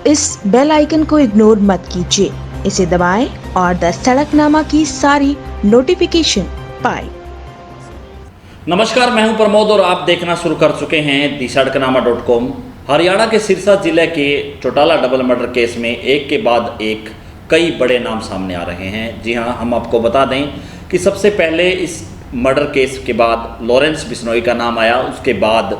इस bell icon को ignore मत कीजिए, इसे दबाएं और द सड़कनामा की सारी नोटिफिकेशन पाएं। नमस्कार, मैं हूं प्रमोद और आप देखना शुरू कर चुके हैं दी-सड़कनामा.com। हरियाणा के सिरसा जिले के चौटाला डबल मर्डर केस में एक के बाद एक कई बड़े नाम सामने आ रहे हैं। जी हां, हम आपको बता दें कि सबसे पहले इस मर्डर केस के बाद लॉरेंस बिश्नोई का नाम आया, उसके बाद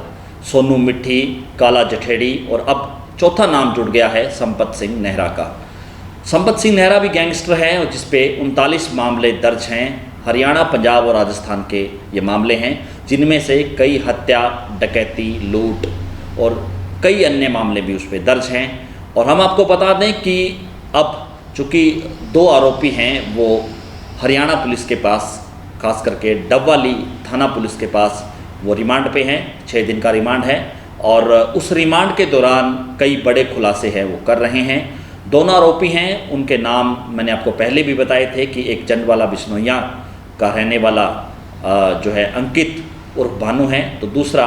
सोनू मिट्ठी, काला जठेड़ी और अब चौथा नाम जुड़ गया है संपत सिंह नेहरा का। संपत सिंह नेहरा भी गैंगस्टर है और जिसपे 39 मामले दर्ज हैं। हरियाणा, पंजाब और राजस्थान के ये मामले हैं, जिनमें से कई हत्या, डकैती, लूट और कई अन्य मामले भी उस पर दर्ज हैं। और हम आपको बता दें कि अब चूँकि 2 आरोपी हैं वो हरियाणा पुलिस के पास, खास करके डबवाली थाना पुलिस के पास वो रिमांड पे हैं। 6 दिन का रिमांड है और उस रिमांड के दौरान कई बड़े खुलासे हैं वो कर रहे हैं। दोनों आरोपी हैं, उनके नाम मैंने आपको पहले भी बताए थे कि एक चंदवाला बिश्नोइया का रहने वाला जो है अंकित उर्फ भानु है, तो दूसरा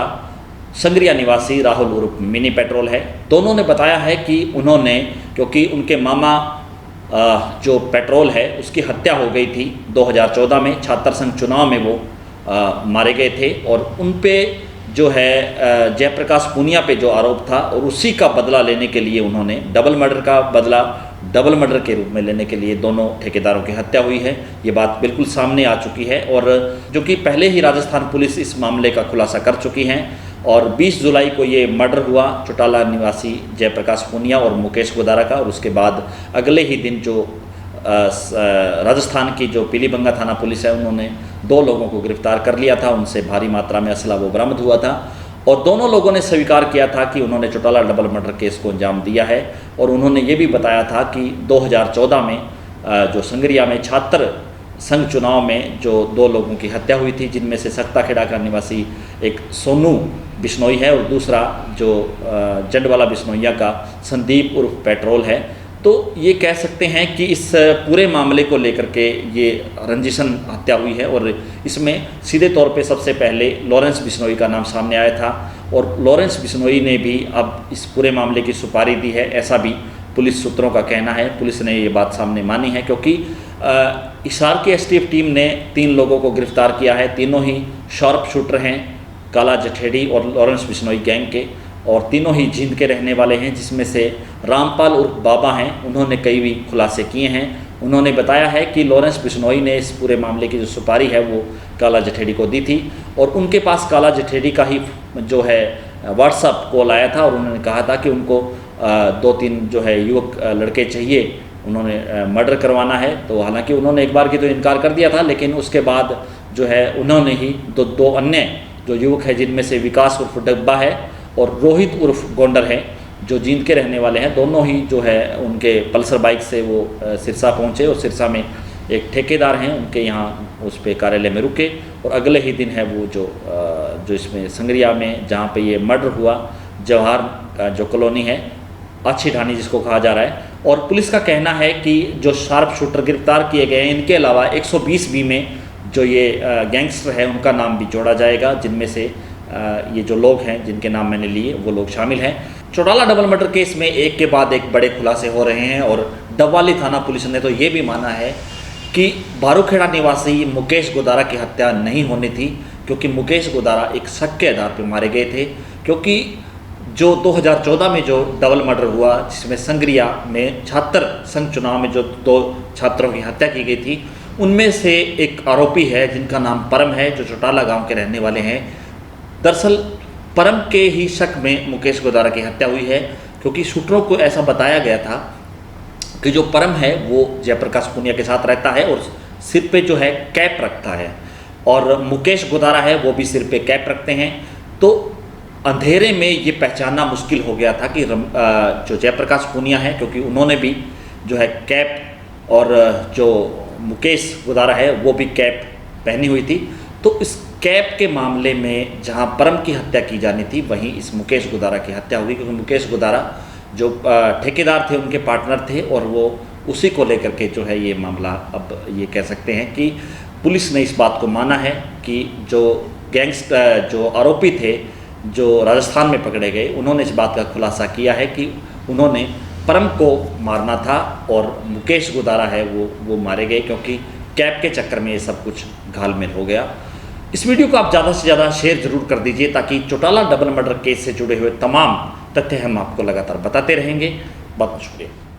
संग्रिया निवासी राहुल उर्फ मिनी पेट्रोल है। दोनों ने बताया है कि उन्होंने, क्योंकि उनके मामा जो पेट्रोल है उसकी हत्या हो गई थी 2014 में, छात्र संघ चुनाव में वो मारे गए थे और उन पे जो है जयप्रकाश पूनिया पे जो आरोप था और उसी का बदला लेने के लिए उन्होंने डबल मर्डर का बदला डबल मर्डर के रूप में लेने के लिए दोनों ठेकेदारों की हत्या हुई है। ये बात बिल्कुल सामने आ चुकी है और जो कि पहले ही राजस्थान पुलिस इस मामले का खुलासा कर चुकी है। और 20 जुलाई को ये मर्डर हुआ चौटाला निवासी जयप्रकाश पूनिया और मुकेश गोदारा का, और उसके बाद अगले ही दिन जो राजस्थान की जो पीलीबंगा थाना पुलिस है उन्होंने 2 लोगों को गिरफ्तार कर लिया था। उनसे भारी मात्रा में असला वो बरामद हुआ था और दोनों लोगों ने स्वीकार किया था कि उन्होंने चौटाला डबल मर्डर केस को अंजाम दिया है। और उन्होंने ये भी बताया था कि 2014 में जो संग्रिया में छात्र संघ चुनाव में जो 2 लोगों की हत्या हुई थी, जिनमें से सक्ताखेड़ा का निवासी एक सोनू बिश्नोई है और दूसरा जो चंदवाला बिश्नोइया का संदीप उर्फ पेट्रोल है। तो ये कह सकते हैं कि इस पूरे मामले को लेकर के ये रंजिशन हत्या हुई है और इसमें सीधे तौर पे सबसे पहले लॉरेंस बिश्नोई का नाम सामने आया था और लॉरेंस बिश्नोई ने भी अब इस पूरे मामले की सुपारी दी है, ऐसा भी पुलिस सूत्रों का कहना है। पुलिस ने ये बात सामने मानी है क्योंकि हिसार की एसटीएफ टीम ने 3 लोगों को गिरफ्तार किया है। तीनों ही शार्प शूटर हैं, काला जठेड़ी और लॉरेंस बिश्नोई गैंग के, और तीनों ही जींद के रहने वाले हैं, जिसमें से रामपाल उर्फ बाबा हैं। उन्होंने कई भी खुलासे किए हैं। उन्होंने बताया है कि लॉरेंस बिश्नोई ने इस पूरे मामले की जो सुपारी है वो काला जठेड़ी को दी थी और उनके पास काला जठेड़ी का ही जो है व्हाट्सअप कॉल आया था और उन्होंने कहा था कि उनको 2-3 जो है युवक लड़के चाहिए, उन्होंने मर्डर करवाना है। तो हालांकि उन्होंने एक बार की तो इनकार कर दिया था, लेकिन उसके बाद जो है उन्होंने ही 2 अन्य जो युवक है, जिनमें से विकास उर्फ डब्बा है और रोहित उर्फ गोंडर है, जो जींद के रहने वाले हैं, दोनों ही जो है उनके पल्सर बाइक से वो सिरसा पहुंचे और सिरसा में एक ठेकेदार हैं उनके यहाँ उस पे कार्यालय में रुके और अगले ही दिन है वो जो इसमें संग्रिया में जहाँ पे ये मर्डर हुआ, जवाहर का जो कॉलोनी है, अच्छी ढानी जिसको कहा जा रहा है। और पुलिस का कहना है कि जो शार्प शूटर गिरफ्तार किए गए हैं, इनके अलावा 120B में जो ये गैंगस्टर है उनका नाम भी जोड़ा जाएगा, जिनमें से ये जो लोग हैं जिनके नाम मैंने लिए वो लोग शामिल हैं। चौटाला डबल मर्डर केस में एक के बाद एक बड़े खुलासे हो रहे हैं और डबवाली थाना पुलिस ने तो ये भी माना है कि बारूखेड़ा निवासी मुकेश गोदारा की हत्या नहीं होनी थी, क्योंकि मुकेश गोदारा एक शक के आधार पर मारे गए थे। क्योंकि जो 2014 में जो डबल मर्डर हुआ, जिसमें संग्रिया में छात्र संघ चुनाव में जो 2 छात्रों की हत्या की गई थी, उनमें से एक आरोपी है जिनका नाम परम है, जो चौटाला गाँव के रहने वाले हैं। दरअसल परम के ही शक में मुकेश गोदारा की हत्या हुई है, क्योंकि शूटरों को ऐसा बताया गया था कि जो परम है वो जयप्रकाश पूनिया के साथ रहता है और सिर पे जो है कैप रखता है, और मुकेश गोदारा है वो भी सिर पे कैप रखते हैं। तो अंधेरे में ये पहचानना मुश्किल हो गया था कि जो जयप्रकाश पूनिया है, क्योंकि उन्होंने भी जो है कैप और जो मुकेश गोदारा है वो भी कैप पहनी हुई थी। तो इस कैप के मामले में जहां परम की हत्या की जानी थी, वहीं इस मुकेश गोदारा की हत्या हुई, क्योंकि मुकेश गोदारा जो ठेकेदार थे उनके पार्टनर थे और वो उसी को लेकर के जो है ये मामला, अब ये कह सकते हैं कि पुलिस ने इस बात को माना है कि जो गैंगस्टर जो आरोपी थे जो राजस्थान में पकड़े गए, उन्होंने इस बात का खुलासा किया है कि उन्होंने परम को मारना था और मुकेश गोदारा है वो मारे गए, क्योंकि कैब के चक्कर में ये सब कुछ घालमेल हो गया। इस वीडियो को आप ज़्यादा से ज़्यादा शेयर जरूर कर दीजिए, ताकि चौटाला डबल मर्डर केस से जुड़े हुए तमाम तथ्य हम आपको लगातार बताते रहेंगे। बहुत बहुत शुक्रिया।